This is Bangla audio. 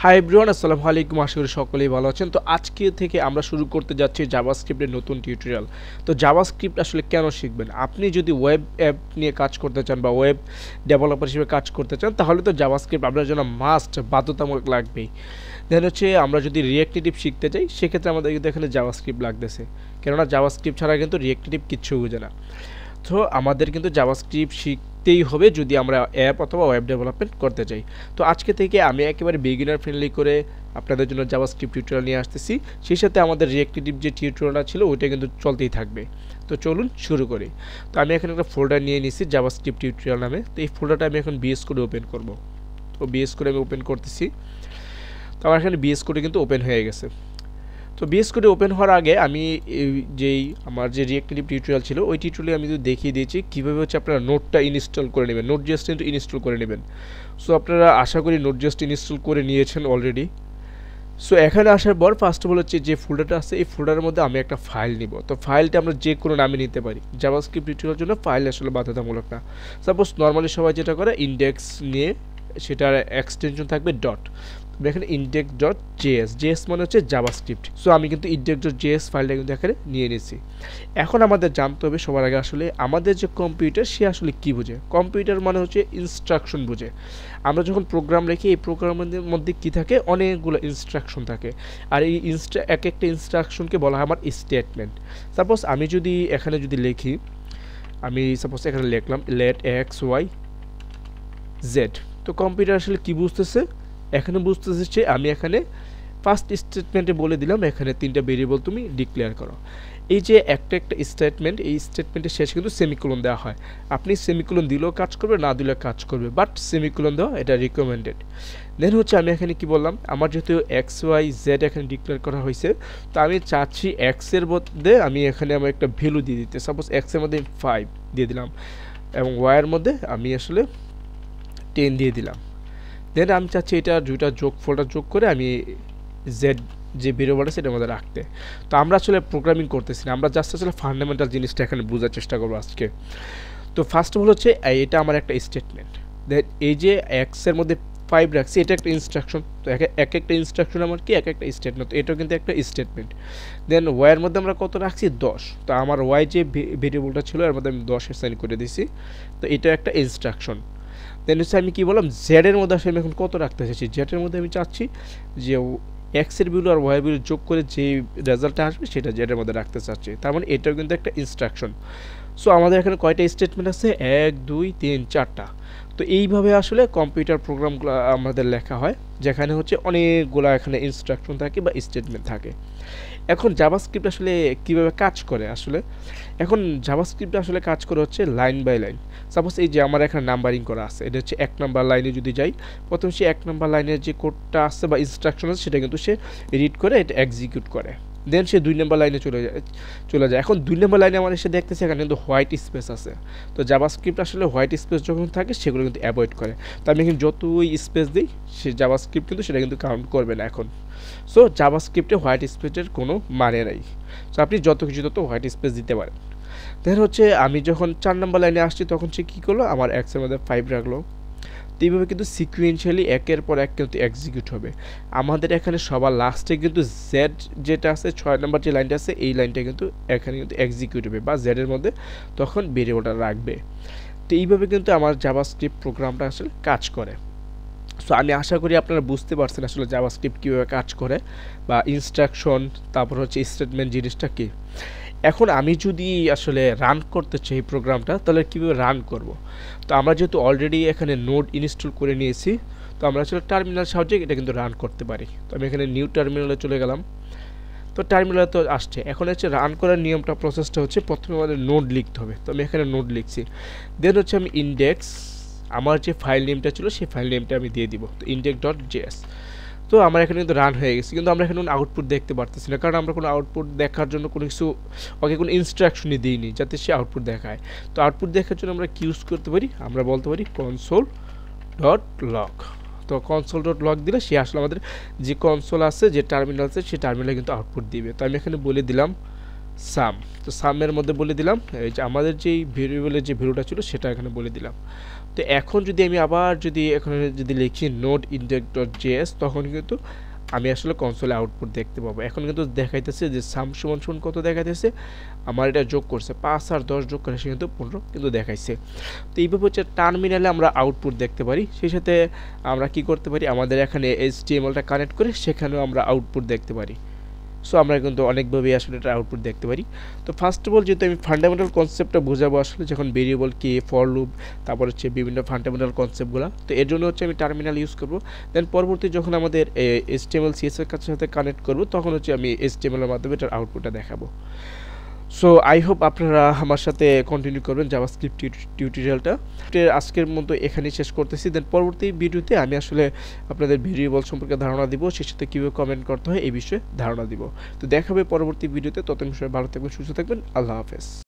হাই এভরিওয়ান, আসসালামু আলাইকুম। আশা করি সকলেই ভালো আছেন। তো আজকে থেকে আমরা শুরু করতে যাচ্ছি জাভাস্ক্রিপ্টের নতুন টিউটোরিয়াল। তো জাভাস্ক্রিপ্ট আসলে কেন শিখবেন? আপনি যদি ওয়েব অ্যাপ নিয়ে কাজ করতে চান বা ওয়েব ডেভেলপার হিসেবে কাজ করতে চান, তাহলে তো জাভাস্ক্রিপ্ট আপনার জন্য মাস্ট, বাধ্যতামূলক লাগবেই। দেন হচ্ছে আমরা যদি রিঅ্যাক্ট নেটিভ শিখতে চাই, সেক্ষেত্রে আমাদের কিন্তু এখানে জাভাস্ক্রিপ্ট লাগতেছে, কেননা জাভাস্ক্রিপ্ট ছাড়া কিন্তু রিঅ্যাক্ট নেটিভ কিচ্ছু বোঝে না। তো আমাদের কিন্তু জাভাস্ক্রিপ্ট শিখতেই হবে যদি আমরা অ্যাপ অথবা ওয়েব ডেভেলপমেন্ট করতে চাই। তো আজকে থেকে আমি একেবারে বিগিনার ফ্রেন্ডলি করে আপনাদের জন্য জাভাস্ক্রিপ্ট টিউটোরিয়াল নিয়ে আসতেছি। সেই সাথে আমাদের রিঅ্যাক্ট নেটিভ যে টিউটোরিয়ালটা ছিল ওইটা কিন্তু চলতেই থাকবে। তো চলুন শুরু করি। তো আমি এখানে একটা ফোল্ডার নিয়ে নিছি জাভাস্ক্রিপ্ট টিউটোরিয়াল নামে। তো এই ফোল্ডারটা আমি এখন বিএস কোডে ওপেন করব। তো বিএস কোডে আমি ওপেন করতেছি। তো আমার এখানে বিএস কোডে কিন্তু ওপেন হয়ে গেছে। তো বিএস কোডে ওপেন হওয়ার আগে আমি আমার যে রিঅ্যাক্ট নেটিভ টিউটোরিয়াল ছিল ওই টিউটোরিয়ালে আমি যদি দেখিয়ে দিয়েছি কীভাবে হচ্ছে আপনারা নোটটা ইনস্টল করে নেবেন, নোট.js কিন্তু ইনস্টল করে নেবেন। সো আপনারা আশা করি নোট.js ইনস্টল করে নিয়েছেন অলরেডি। সো এখানে আসার পর ফার্স্ট অফ অল হচ্ছে যে ফোল্ডারটা আছে এই ফোল্ডারের মধ্যে আমি একটা ফাইল নিব। তো ফাইলটা আমরা যে কোনো নামে নিতে পারি, জাভাস্ক্রিপ্ট টিউটোরিয়ালের জন্য ফাইল আসলে বাধ্যতামূলক না। সাপোজ নর্মালি সবাই যেটা করে ইন্ডেক্স নিয়ে সেটার এক্সটেনশন থাকবে ডট, এখানে index.js মানে হচ্ছে জাভাস্ক্রিপ্ট। সো আমি কিন্তু index.js ফাইলটা কিন্তু এখানে নিয়ে নিয়েছি। এখন আমাদের জানতে হবে সবার আগে আসলে আমাদের যে কম্পিউটার সে আসলে কি বোঝে। কম্পিউটার মানে হচ্ছে ইনস্ট্রাকশন বোঝে। আমরা যখন প্রোগ্রাম লিখি এই প্রোগ্রামের মধ্যে কি থাকে, অনেকগুলো ইনস্ট্রাকশন থাকে। আর এই এক একটা ইনস্ট্রাকশনকে বলা হয় আমার স্টেটমেন্ট। সাপোজ আমি যদি এখানে যদি লিখি, আমি সাপোজ এখানে লিখলাম লেট এক্স ওয়াই জেড। তো কম্পিউটার আসলে কি বুঝতেছে, এখানে বুঝতেছে যে আমি এখানে ফার্স্ট স্টেটমেন্টে বলে দিলাম এখানে তিনটা ভেরিয়েবল তুমি ডিক্লেয়ার করো। এই যে একটা একটা স্টেটমেন্ট, এই স্টেটমেন্টের শেষে কিন্তু সেমিকোলন দেওয়া হয়। আপনি সেমিকোলন দিলেও কাজ করবে, না দিলেও কাজ করবে, বাট সেমিকোলন দেওয়া এটা রিকমেন্ডেড। দেন হচ্ছে আমি এখানে কি বললাম, আমার যেহেতু এক্স ওয়াই জেড এখানে ডিক্লেয়ার করা হয়েছে, তো আমি চাচ্ছি এক্সের মধ্যে আমি এখানে আমার একটা ভ্যালু দিয়ে দিতে। সাপোজ এক্সের মধ্যে 5 দিয়ে দিলাম এবং ওয়াইয়ের মধ্যে আমি আসলে 10 দিয়ে দিলাম। দেন আমি চাচ্ছি এটা দুইটা ফোল্ডার যোগ করে আমি জেড যে ভেরিয়েবলটা সেটার মধ্যে রাখতে। তো আমরা আসলে প্রোগ্রামিং করতেছি না, আমরা জাস্ট আসলে ফান্ডামেন্টাল জিনিসটা এখানে বোঝার চেষ্টা করবো আজকে। তো ফার্স্ট অফ অল হচ্ছে এটা আমার একটা স্টেটমেন্ট। দেন এই যে এক্সের মধ্যে 5 রাখছি এটা একটা ইনস্ট্রাকশন। তো এক একটা ইনস্ট্রাকশন আমার কি এক একটা স্টেটমেন্ট, তো এটাও কিন্তু একটা স্টেটমেন্ট। দেন ওয়াইয়ের মধ্যে আমরা কত রাখছি 10। তো আমার ওয়াই যে ভেরিয়েবলটা ছিল এর মধ্যে আমি 10 অ্যাসাইন করে দিয়েছি। তো এটা একটা ইনস্ট্রাকশন। দেন হচ্ছে আমি কী বললাম জেডের মধ্যে আসলে আমি এখন কত রাখতে চাচ্ছি, জেডের মধ্যে আমি চাচ্ছি যে এক্সের ভ্যালু আর ওয়াই ভ্যালু যোগ করে যে রেজাল্টটা আসবে সেটা জেডের মধ্যে রাখতে চাচ্ছি। তার মানে এটাও কিন্তু একটা ইনস্ট্রাকশন। সো আমাদের এখানে কয়টা স্টেটমেন্ট আছে, 1 2 3 4টা। তো এইভাবে আসলে কম্পিউটার প্রোগ্রামগুলো আমাদের লেখা হয়, যেখানে হচ্ছে অনেকগুলো এখানে ইনস্ট্রাকশন থাকে বা স্টেটমেন্ট থাকে। এখন জাভাস্ক্রিপ্ট আসলে কীভাবে কাজ করে, আসলে এখন জাভাস্ক্রিপ্ট আসলে কাজ করে হচ্ছে লাইন বাই লাইন। সাপোজ এই যে আমার এখানে নাম্বারিং করা আছে, এটা হচ্ছে 1 নাম্বার লাইনে যদি যাই, প্রথম সে 1 নাম্বার লাইনের যে কোডটা আছে বা ইনস্ট্রাকশন আছে সেটা কিন্তু সে রিড করে এটা এক্সিকিউট করে। দেন সে 2 নাম্বার লাইনে চলে যায়। এখন 2 নাম্বার লাইনে আমার এসে দেখতেছে এখানে কিন্তু হোয়াইট স্পেস আছে। তো জাভাস্ক্রিপ্ট আসলে হোয়াইট স্পেস যখন থাকে সেগুলো কিন্তু অ্যাভয়েড করে। তো আমি কিন্তু যতই স্পেস দিই সে জাভাস্ক্রিপ্ট কিন্তু সেটা কিন্তু কাউন্ট করবে না এখন। সো জাভাস্ক্রিপ্টে হোয়াইট স্পেসের কোনো মানে নাই। সো আপনি যত কিছু তত হোয়াইট স্পেস দিতে পারেন। দেন হচ্ছে আমি যখন 4 নাম্বার লাইনে আসছি তখন সে কী করলো, আমার এক্সের মধ্যে 5 রাখলো। তো এইভাবে কিন্তু সিকুয়েন্সিয়ালি একের পর এক কিন্তু এক্সিকিউট হবে। আমাদের এখানে সবার লাস্টে কিন্তু জেড যেটা আছে 6 নাম্বার যে লাইনটা আছে এই লাইনটা কিন্তু এখানে কিন্তু এক্সিকিউট হবে বা জেডের মধ্যে তখন ভেরিয়েবলটা রাখবে। তো এইভাবে কিন্তু আমার জাভাস্ক্রিপ্ট প্রোগ্রামটা আসলে কাজ করে। সো আমি আশা করি আপনারা বুঝতে পারছেন আসলে জাভাস্ক্রিপ্ট কীভাবে কাজ করে বা ইনস্ট্রাকশন, তারপর হচ্ছে স্টেটমেন্ট জিনিসটা কী। এখন আমি যদি আসলে রান করতে চাই এই প্রোগ্রামটা তাহলে কীভাবে রান করব। তো আমরা যেহেতু অলরেডি এখানে নোড ইনস্টল করে নিয়েছি, তো আমরা আসলে টার্মিনাল সাহায্যে এটা কিন্তু রান করতে পারি। তো আমি এখানে নিউ টার্মিনালে চলে গেলাম। তো টার্মিনালে তো আসছে, এখন হচ্ছে রান করার নিয়মটা প্রসেসটা হচ্ছে প্রথমে আমাদের নোড লিখতে হবে। তো আমি এখানে নোড লিখছি। দেন হচ্ছে আমি ইন্ডেক্স, আমার যে ফাইল নেমটা ছিল সেই ফাইল নেমটা আমি দিয়ে দিব, তো index.js। তো আমার এখানে কিন্তু রান হয়ে গেছে, কিন্তু আমরা এখানে কোনো আউটপুট দেখতে পারতেছি না, কারণ আমরা কোনো আউটপুট দেখার জন্য কোনো কিছু ওকে কোনো ইনস্ট্রাকশনই দিইনি যাতে সে আউটপুট দেখায়। তো আউটপুট দেখার জন্য আমরা কি ইউজ করতে পারি, আমরা বলতে পারি console.log। তো console.log দিলে সে আসলে আমাদের যে কনসোল আছে যে টার্মিনাল আছে সেই টার্মিনালে কিন্তু আউটপুট দিবে। তো আমি এখানে বলে দিলাম সাম। তো সামের মধ্যে বলে দিলাম এই যে আমাদের যেই ভেরিয়েবলের যে ভ্যালুটা ছিল সেটা এখানে বলে দিলাম। তো এখন যদি আমি আবার যদি এখানে যদি লিখি নোড index.js তখন কিন্তু আমি আসলে কনসোলে আউটপুট দেখতে পাবো। এখন কিন্তু দেখাইতেছে যে সাম সমান সমান কত দেখাইতেছে, আমার এটা যোগ করছে 5 আর 10 যোগ করে সে কিন্তু 15 কিন্তু দেখাইছে। তো এইভাবে হচ্ছে টার্মিনালে আমরা আউটপুট দেখতে পারি। সেই সাথে আমরা কি করতে পারি, আমাদের এখানে HTML-টা কানেক্ট করে সেখানেও আমরা আউটপুট দেখতে পারি। সো আমরা কিন্তু অনেকভাবেই আসলে এটা আউটপুট দেখতে পারি। তো ফার্স্ট অফ অল যেহেতু আমি ফান্ডামেন্টাল কনসেপ্টটা বোঝাবো আসলে, যখন ভেরিয়েবল কি, ফর লুপ, তারপর হচ্ছে বিভিন্ন ফান্ডামেন্টাল কনসেপ্টগুলো, তো এর জন্য হচ্ছে আমি টার্মিনাল ইউজ করব। দেন পরবর্তী যখন আমাদের HTML CSS এর সাথে কানেক্ট করব তখন হচ্ছে আমি HTML এর মাধ্যমে এটার আউটপুটটা দেখাবো। সো আই হোপ আপনারা আমার সাথে কন্টিনিউ করবেন জাভাস্ক্রিপ্ট টিউটোরিয়ালটা। আজকের মতো এখানেই শেষ করতেছি। দেন পরবর্তী ভিডিওতে আমি আসলে আপনাদের ভেরিয়েবল সম্পর্কে ধারণা দিব, সেই সাথে কীভাবে কমেন্ট করতে হয় এই বিষয়ে ধারণা দিব। তো দেখা হবে পরবর্তী ভিডিওতে। ততক্ষণ সবাই ভালো থাকবেন, সুস্থ থাকবেন। আল্লাহ হাফেজ।